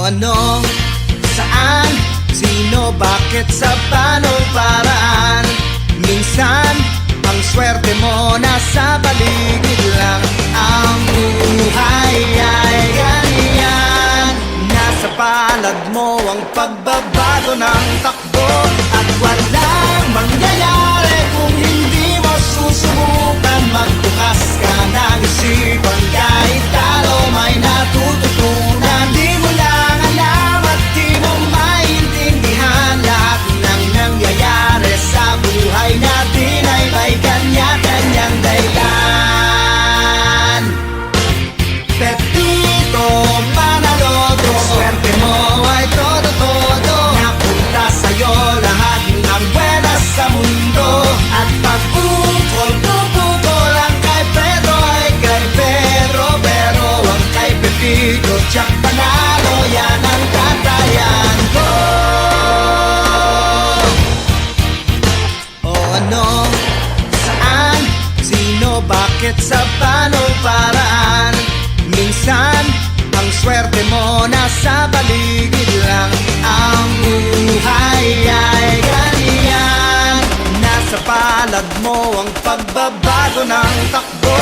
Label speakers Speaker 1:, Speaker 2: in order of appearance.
Speaker 1: ano, saan, sino, bakit, sa paanong paraan. Minsan, ang swerte mo nasa paligid lang. Ang buhay ay ganyan, nasa palad mo ang pagbabago ng takbo. At walang mangyayari kung hindi mo susubukan. Magbukas ka ng isipan, kahit talo may natututunan. Di mo lang alam at di mo maintindihan, lahat ng nangyayari sa buhay natin ay may kanya-kanyang dahilan. Pepito Manaloto, swerte mo ay todo-todo, napunta sa'yo lahat ng buenas sa mundo. At pag-pupol ang kay Pedro ay kay Pedro, pero ang kay Pepito tiyak panalo, yan ang tatayan ko. O ano, saan, sino, bakit, sa paanong paraan. Minsan, ang swerte mo nasa paligid lang. Ang buhay ay ganyan, nasa palad mo ang pagbabago ng takbo.